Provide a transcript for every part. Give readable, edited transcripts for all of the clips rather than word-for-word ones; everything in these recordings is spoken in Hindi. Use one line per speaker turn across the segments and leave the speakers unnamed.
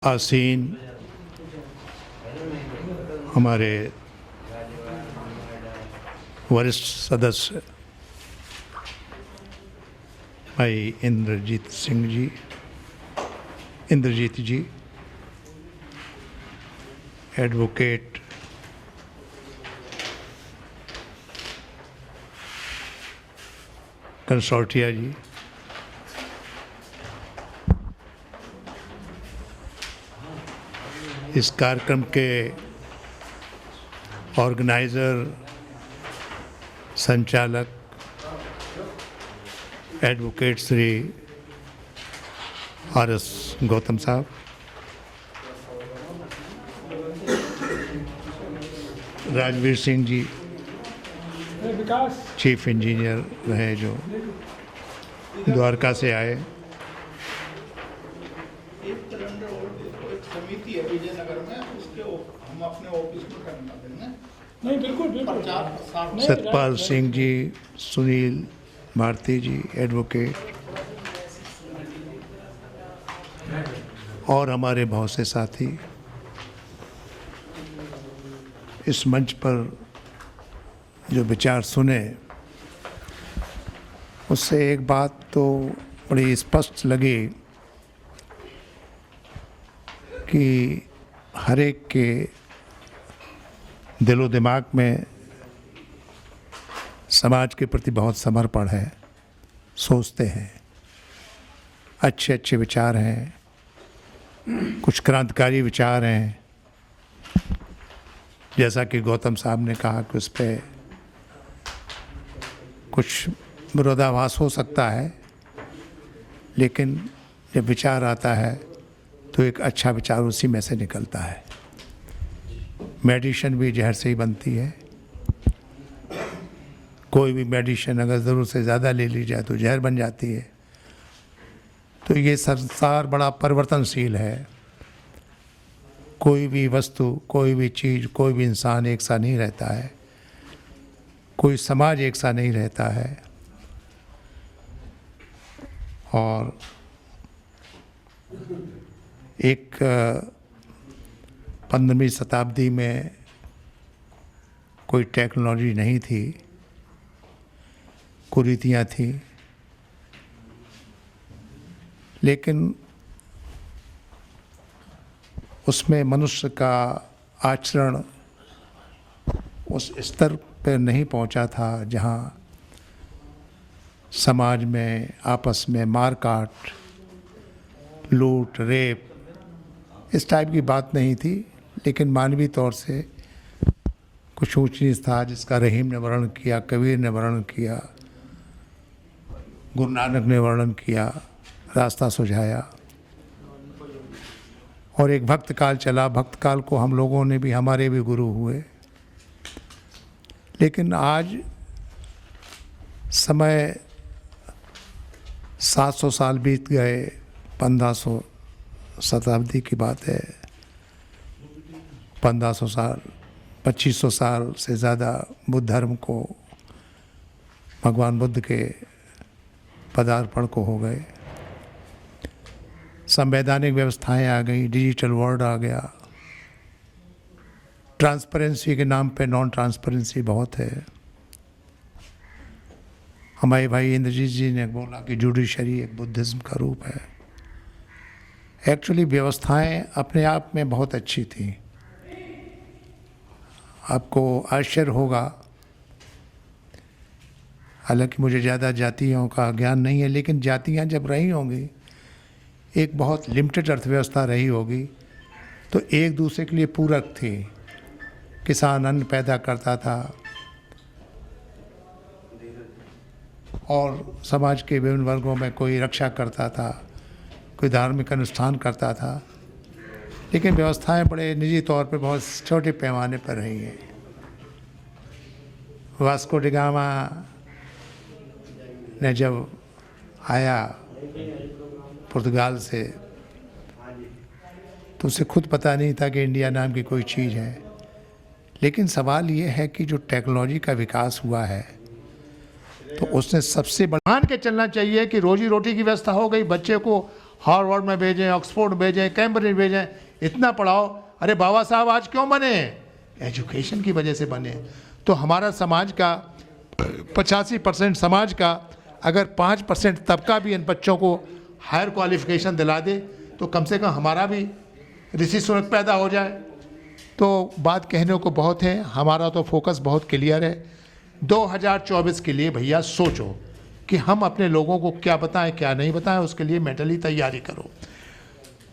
आसीन हमारे वरिष्ठ सदस्य भाई इंद्रजीत जी, एडवोकेट कंसोर्टिया जी, इस कार्यक्रम के ऑर्गेनाइज़र, संचालक एडवोकेट श्री आर.एस. गौतम साहब, राजवीर सिंह जी चीफ इंजीनियर रहे जो द्वारका से आए,
समिति है विजयनगर में, उसके हम अपने ऑफिस में करना देंगे।
नहीं, बिल्कुल
सतपाल सिंह जी, सुनील भारती जी एडवोकेट, और हमारे बहुत से साथी इस मंच पर जो विचार सुने, उससे एक बात तो बड़ी स्पष्ट लगी कि हर एक के दिलो दिमाग में समाज के प्रति बहुत समर्पण है, सोचते हैं, अच्छे अच्छे विचार हैं, कुछ क्रांतिकारी विचार हैं। जैसा कि गौतम साहब ने कहा कि उस पर कुछ विरोधाभास हो सकता है, लेकिन जब विचार आता है तो एक अच्छा विचार उसी में से निकलता है। मेडिसिन भी जहर से ही बनती है। कोई भी मेडिसिन अगर ज़रूरत से ज़्यादा ले ली जाए तो जहर बन जाती है। तो ये संसार बड़ा परिवर्तनशील है। कोई भी वस्तु, कोई भी चीज़, कोई भी इंसान एक सा नहीं रहता है, कोई समाज एक सा नहीं रहता है। और एक 15वीं शताब्दी में कोई टेक्नोलॉजी नहीं थी, कुरीतियाँ थी, लेकिन उसमें मनुष्य का आचरण उस स्तर पर नहीं पहुंचा था जहां समाज में आपस में मारकाट, लूट, रेप, इस टाइप की बात नहीं थी। लेकिन मानवीय तौर से कुछ ऊंच नीच था जिसका रहीम ने वर्णन किया, कबीर ने वर्णन किया, गुरु नानक ने वर्णन किया, रास्ता सुझाया। और एक भक्त काल चला। भक्त काल को हम लोगों ने भी, हमारे भी गुरु हुए। लेकिन आज समय 700 साल बीत गए, 1500 शताब्दी की बात है, 1500 साल, 2500 साल से ज़्यादा बुद्ध धर्म को, भगवान बुद्ध के पदार्पण को हो गए। संवैधानिक व्यवस्थाएं आ गई, डिजिटल वर्ल्ड आ गया। ट्रांसपेरेंसी के नाम पे नॉन ट्रांसपेरेंसी बहुत है। हमारे भाई इंद्रजीत जी ने बोला कि जुडिशरी एक बुद्धिज़्म का रूप है। एक्चुअली व्यवस्थाएं अपने आप में बहुत अच्छी थी। आपको आश्चर्य होगा, हालांकि मुझे ज़्यादा जातियों का ज्ञान नहीं है, लेकिन जातियां जब रही होंगी, एक बहुत लिमिटेड अर्थव्यवस्था रही होगी, तो एक दूसरे के लिए पूरक थी। किसान अन्न पैदा करता था और समाज के विभिन्न वर्गों में कोई रक्षा करता था, कोई धार्मिक अनुष्ठान करता था। लेकिन व्यवस्थाएं बड़े निजी तौर पे बहुत छोटे पैमाने पर रही हैं। वास्को डी गामा ने जब आया पुर्तगाल से, तो उसे खुद पता नहीं था कि इंडिया नाम की कोई चीज़ है। लेकिन सवाल ये है कि जो टेक्नोलॉजी का विकास हुआ है, तो उसने सबसे मान के चलना चाहिए कि रोजी रोटी की व्यवस्था हो गई, बच्चे को हार्वर्ड में भेजें, ऑक्सफोर्ड भेजें, कैम्ब्रिज भेजें, इतना पढ़ाओ। अरे बाबा साहब आज क्यों बने? एजुकेशन की वजह से बने। तो हमारा समाज का 85% समाज का अगर 5% तबका भी इन बच्चों को हायर क्वालिफिकेशन दिला दे तो कम से कम हमारा भी ऋषि सुनक पैदा हो जाए। तो बात कहने को बहुत है, हमारा तो फोकस बहुत क्लियर है। 2024 के लिए भैया सोचो कि हम अपने लोगों को क्या बताएं क्या नहीं बताएं, उसके लिए मेंटली तैयारी करो।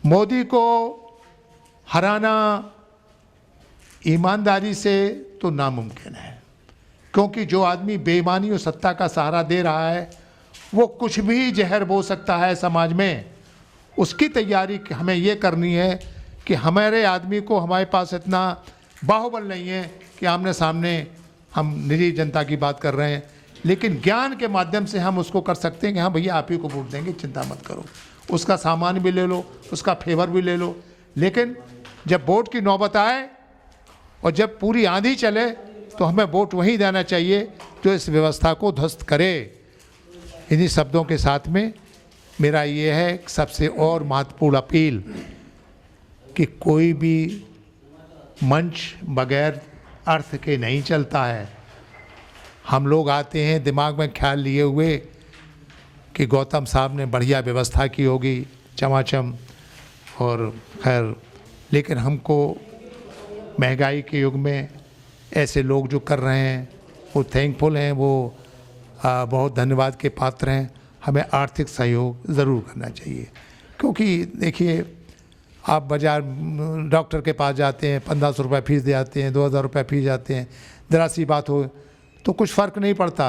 मोदी को हराना ईमानदारी से तो नामुमकिन है, क्योंकि जो आदमी बेईमानी और सत्ता का सहारा दे रहा है वो कुछ भी जहर बो सकता है समाज में। उसकी तैयारी हमें ये करनी है कि हमारे आदमी को, हमारे पास इतना बाहुबल नहीं है कि आमने सामने हम निरी जनता की बात कर रहे हैं, लेकिन ज्ञान के माध्यम से हम उसको कर सकते हैं कि हाँ भैया आप ही को वोट देंगे, चिंता मत करो। उसका सामान भी ले लो, उसका फेवर भी ले लो, लेकिन जब वोट की नौबत आए और जब पूरी आंधी चले तो हमें वोट वहीं देना चाहिए जो इस व्यवस्था को ध्वस्त करे। इन्हीं शब्दों के साथ में मेरा ये है सबसे और महत्वपूर्ण अपील कि कोई भी मंच बगैर अर्थ के नहीं चलता है। हम लोग आते हैं दिमाग में ख्याल लिए हुए कि गौतम साहब ने बढ़िया व्यवस्था की होगी चमाचम और खैर, लेकिन हमको महंगाई के युग में ऐसे लोग जो कर रहे हैं वो थैंकफुल हैं, वो बहुत धन्यवाद के पात्र हैं। हमें आर्थिक सहयोग ज़रूर करना चाहिए, क्योंकि देखिए आप बाज़ार डॉक्टर के पास जाते हैं, 1500 रुपये फीस दे आते हैं, 2000 रुपये फीस जाते हैं, ज़रा सी बात हो तो कुछ फ़र्क नहीं पड़ता,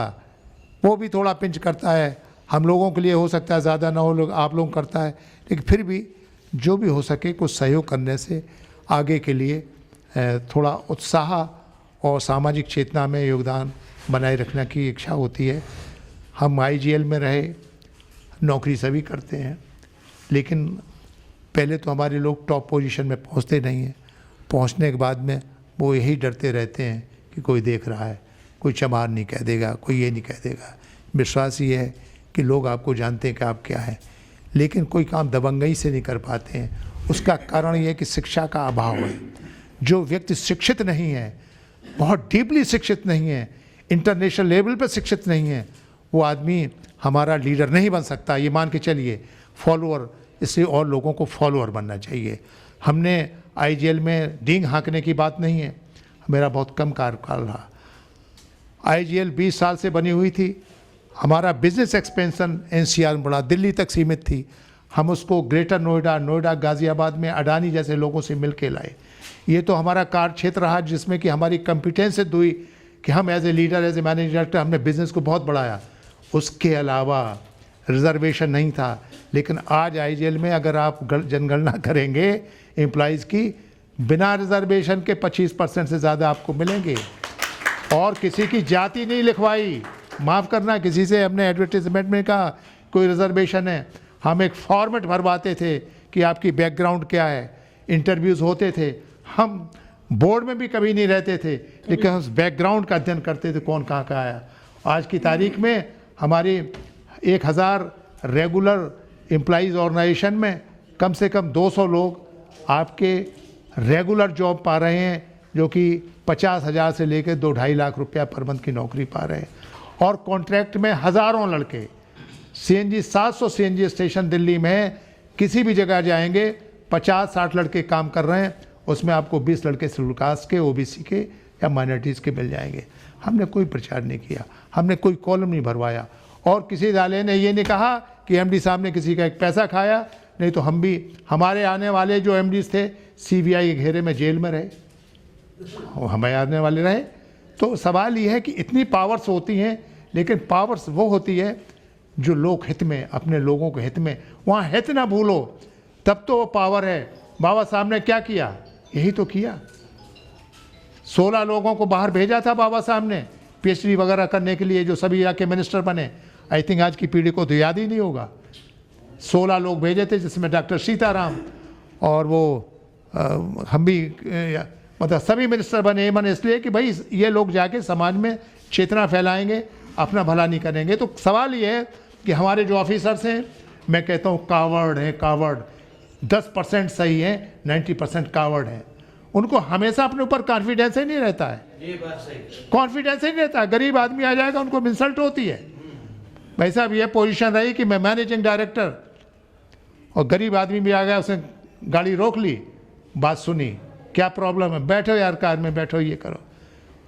वो भी थोड़ा पिंच करता है। हम लोगों के लिए हो सकता है ज़्यादा ना हो, लोग आप लोग करता है, लेकिन फिर भी जो भी हो सके कुछ सहयोग करने से आगे के लिए थोड़ा उत्साह और सामाजिक चेतना में योगदान बनाए रखने की इच्छा होती है। हम IGL में रहे, नौकरी सभी करते हैं, लेकिन पहले तो हमारे लोग टॉप पोजीशन में पहुंचते नहीं हैं। पहुंचने के बाद में वो यही डरते रहते हैं कि कोई देख रहा है, कोई चमार नहीं कह देगा, कोई ये नहीं कह देगा। विश्वास ये है कि लोग आपको जानते हैं कि आप क्या है, लेकिन कोई काम दबंगई से नहीं कर पाते हैं। उसका कारण ये है कि शिक्षा का अभाव है। जो व्यक्ति शिक्षित नहीं है, बहुत डीपली शिक्षित नहीं है, इंटरनेशनल लेवल पर शिक्षित नहीं है, वो आदमी हमारा लीडर नहीं बन सकता। ये मान के चलिए फॉलोअर, इसलिए और लोगों को फॉलोअर बनना चाहिए। हमने IGL में डींग हाँकने की बात नहीं है, मेरा बहुत कम कार्यकाल रहा। IGL 20 साल से बनी हुई थी। हमारा बिजनेस एक्सपेंशन NCR में बढ़ा, दिल्ली तक सीमित थी। हम उसको ग्रेटर नोएडा, गाज़ियाबाद में अडानी जैसे लोगों से मिल के लाए। ये तो हमारा कार्य क्षेत्र रहा जिसमें कि हमारी कॉम्पिटेंस हुई कि हम as a leader, as a managing director हमने बिज़नेस को बहुत बढ़ाया। उसके अलावा रिजर्वेशन नहीं था, लेकिन आज IGL में अगर आप जनगणना करेंगे एम्प्लॉइज़ की, बिना रिजर्वेशन के 25% से ज़्यादा आपको मिलेंगे। और किसी की जाति नहीं लिखवाई, माफ़ करना, किसी से हमने एडवर्टीजमेंट में कहा कोई रिजर्वेशन है। हम एक फॉर्मेट भरवाते थे कि आपकी बैकग्राउंड क्या है, इंटरव्यूज़ होते थे। हम बोर्ड में भी कभी नहीं रहते थे, लेकिन हम बैकग्राउंड का अध्ययन करते थे, कौन कहाँ का आया। आज की तारीख में हमारी 1000 रेगुलर एम्प्लॉइज़ ऑर्गेनाइजेशन में कम से कम 200 लोग आपके रेगुलर जॉब पा रहे हैं, जो कि 50,000 से लेकर 2-2.5 लाख रुपया पर मंथ की नौकरी पा रहे हैं। और कॉन्ट्रैक्ट में हज़ारों लड़के, CNG 700 CNG स्टेशन दिल्ली में किसी भी जगह जाएंगे, 50-60 लड़के काम कर रहे हैं, उसमें आपको 20 लड़के शेड्यूल कास्ट के, OBC के या माइनॉरिटीज़ के मिल जाएंगे। हमने कोई प्रचार नहीं किया, हमने कोई कॉलम नहीं भरवाया, और किसी दाले ने ये नहीं कहा कि MD साहब ने किसी का एक पैसा खाया। नहीं तो हम भी, हमारे आने वाले जो MDs थे CBI के घेरे में जेल में रहे, हमें आने वाले रहे। तो सवाल ये है कि इतनी पावर्स होती हैं, लेकिन पावर्स वो होती है जो लोक हित में, अपने लोगों के हित में, वहाँ हित ना भूलो, तब तो वो पावर है। बाबा साहब ने क्या किया? यही तो किया। 16 लोगों को बाहर भेजा था बाबा साहब ने PhD वगैरह करने के लिए, जो सभी जाके मिनिस्टर बने। आई थिंक आज की पीढ़ी को तो याद ही नहीं होगा। 16 लोग भेजे थे, जिसमें डॉक्टर सीताराम और वो हम भी, मतलब सभी मिनिस्टर बने मन, इसलिए कि भाई ये लोग जाके समाज में चेतना फैलाएंगे, अपना भला नहीं करेंगे। तो सवाल ये है कि हमारे जो ऑफिसर्स हैं, मैं कहता हूँ कावर्ड है, कावर्ड। 10% सही है, 90% कावर्ड है। उनको हमेशा अपने ऊपर कॉन्फिडेंस ही नहीं रहता है,
ये बात सही है।
कॉन्फिडेंस ही नहीं रहता है। गरीब आदमी आ जाएगा उनको इंसल्ट होती है। वैसा भी ये पोजीशन रही कि मैं मैनेजिंग डायरेक्टर, और गरीब आदमी भी आ गया, उसने गाड़ी रोक ली, बात सुनी, क्या प्रॉब्लम है, बैठो यार कार में बैठो, ये करो।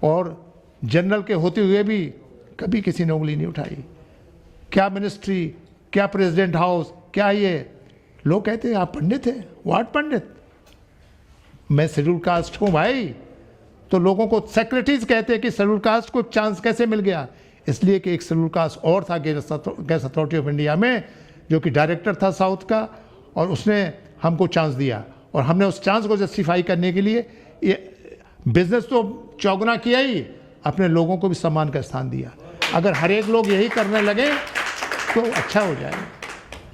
और जनरल के होते हुए भी कभी किसी ने उंगली नहीं उठाई। क्या मिनिस्ट्री, क्या प्रेसिडेंट हाउस, क्या ये। लोग कहते हैं आप पंडित हैं। व्हाट पंडित? मैं शेड्यूल कास्ट हूँ भाई। तो लोगों को सेक्रेटरीज कहते हैं कि शेड्यूल कास्ट को चांस कैसे मिल गया? इसलिए कि एक शेड्यूल कास्ट और था गैस अथॉरिटी ऑफ इंडिया में, जो कि डायरेक्टर था साउथ का, और उसने हमको चांस दिया, और हमने उस चांस को जस्टिफाई करने के लिए ये बिजनेस तो चौगुना किया ही, अपने लोगों को भी सम्मान का स्थान दिया। अगर हर एक लोग यही करने लगे तो अच्छा हो जाएगा।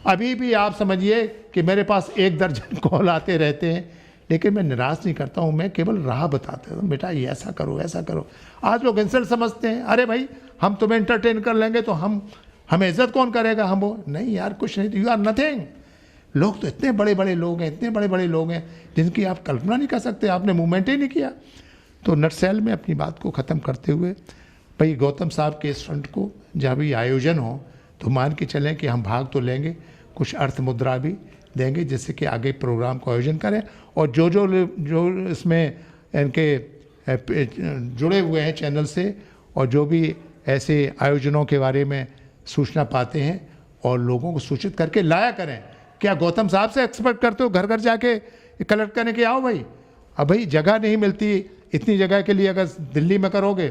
अभी भी आप समझिए कि मेरे पास 1 दर्जन कॉल आते रहते हैं, लेकिन मैं निराश नहीं करता हूँ। मैं केवल राह बताता हूँ, बेटा ये ऐसा करो, ऐसा करो। आज लोग इंसल्ट समझते हैं, अरे भाई हम तुम्हें एंटरटेन कर लेंगे तो हमें इज्जत कौन करेगा? हम वो नहीं यार, कुछ नहीं, यू आर नथिंग। लोग तो इतने बड़े बड़े लोग हैं, इतने बड़े बड़े लोग हैं जिनकी आप कल्पना नहीं कर सकते। आपने मूवमेंट ही नहीं किया। तो नटसेल में अपनी बात को ख़त्म करते हुए, भाई गौतम साहब के इस फ्रंट को जब भी आयोजन हो तो मान के चलें कि हम भाग तो लेंगे, कुछ अर्थ मुद्रा भी देंगे, जिससे कि आगे प्रोग्राम को आयोजन करें। और जो इसमें इनके जुड़े हुए हैं चैनल से, और जो भी ऐसे आयोजनों के बारे में सूचना पाते हैं, और लोगों को सूचित करके लाया करें। क्या गौतम साहब से एक्सपेक्ट करते हो घर घर जाके कलेक्ट करने के आओ भाई? अब भाई जगह नहीं मिलती इतनी जगह के लिए। अगर दिल्ली में करोगे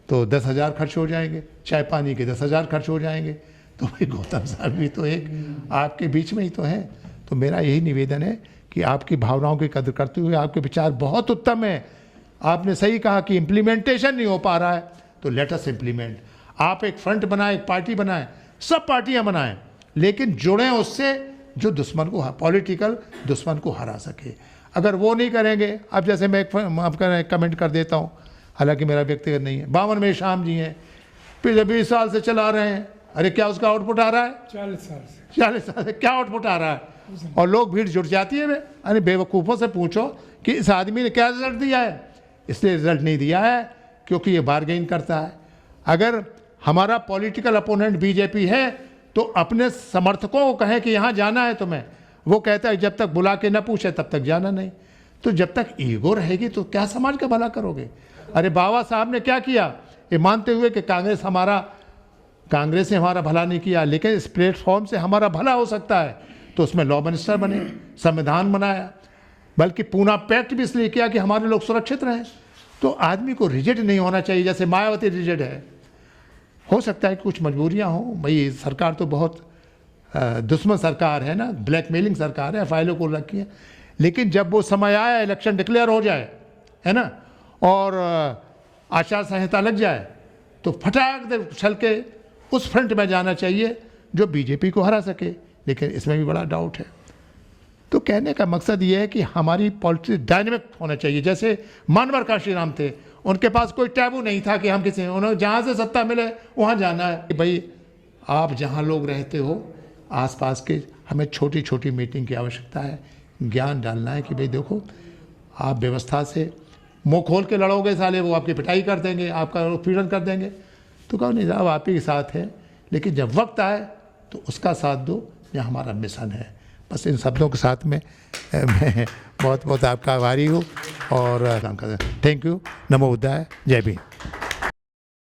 तो 10,000 खर्च हो जाएंगे, चाय पानी के 10,000 खर्च हो जाएंगे। तो भाई गौतम साहब भी तो एक आपके बीच में ही तो हैं। तो मेरा यही निवेदन है कि आपकी भावनाओं की कदर करते हुए, आपके विचार बहुत उत्तम है। आपने सही कहा कि इम्प्लीमेंटेशन नहीं हो पा रहा है, तो लेट अस इम्प्लीमेंट। आप एक फ्रंट बनाएं, एक पार्टी बनाएं, सब पार्टियां बनाएं, लेकिन जुड़ें उससे जो दुश्मन को, पॉलिटिकल दुश्मन को हरा सके। अगर वो नहीं करेंगे, अब जैसे मैं आपका कमेंट कर देता हूँ, हालांकि मेरा व्यक्तिगत नहीं है, बावन में शाम जी हैं, पिछले 20 साल से चला रहे हैं। अरे क्या उसका आउटपुट आ रहा है? 40 साल से क्या आउटपुट आ रहा है? और लोग भीड़ जुट जाती है। अरे बेवकूफ़ों से पूछो कि इस आदमी ने क्या रिजल्ट दिया है। इसलिए रिजल्ट नहीं दिया है क्योंकि ये बार्गेन करता है। अगर हमारा पॉलिटिकल अपोनेंट बीजेपी है तो अपने समर्थकों को कहें कि यहाँ जाना है तुम्हें, वो कहता है जब तक बुला के न पूछे तब तक जाना नहीं। तो जब तक ईगो रहेगी तो क्या समाज का भला करोगे? अरे बाबा साहब ने क्या किया, ये मानते हुए कि कांग्रेस ने हमारा भला नहीं किया, लेकिन इस प्लेटफॉर्म से हमारा भला हो सकता है, तो उसमें लॉ मिनिस्टर बने, संविधान बनाया, बल्कि पूना पैक्ट भी इसलिए किया कि हमारे लोग सुरक्षित रहें। तो आदमी को रिजिड नहीं होना चाहिए, जैसे मायावती रिजिड है। हो सकता है कि कुछ मजबूरियां हों, भाई सरकार तो बहुत दुश्मन सरकार है ना, ब्लैकमेलिंग सरकार है, फाइलों को रखी है। लेकिन जब वो समय आया, इलेक्शन डिक्लेयर हो जाए, है ना, और आचार संहिता लग जाए, तो फटाक दे चल के उस फ्रंट में जाना चाहिए जो बीजेपी को हरा सके। लेकिन इसमें भी बड़ा डाउट है। तो कहने का मकसद ये है कि हमारी पॉलिटिक्स डायनेमिक होना चाहिए। जैसे मानवर काशीराम थे, उनके पास कोई टैबू नहीं था कि हम किसी, उन्हें जहाँ से सत्ता मिले वहाँ जाना है। कि भाई आप जहाँ लोग रहते हो आसपास के, हमें छोटी छोटी मीटिंग की आवश्यकता है, ज्ञान डालना है कि भाई देखो आप व्यवस्था से मुँह खोल के लड़ोगे साले, वो आपकी पिटाई कर देंगे, आपका उत्पीड़न कर देंगे। तो कहो नहीं साहब आप ही के साथ है, लेकिन जब वक्त आए तो उसका साथ दो, यह हमारा मिशन है। बस इन शब्दों के साथ में मैं बहुत बहुत आपका आभारी हूँ और थैंक यू। नमो बुद्धाय। जय भीम।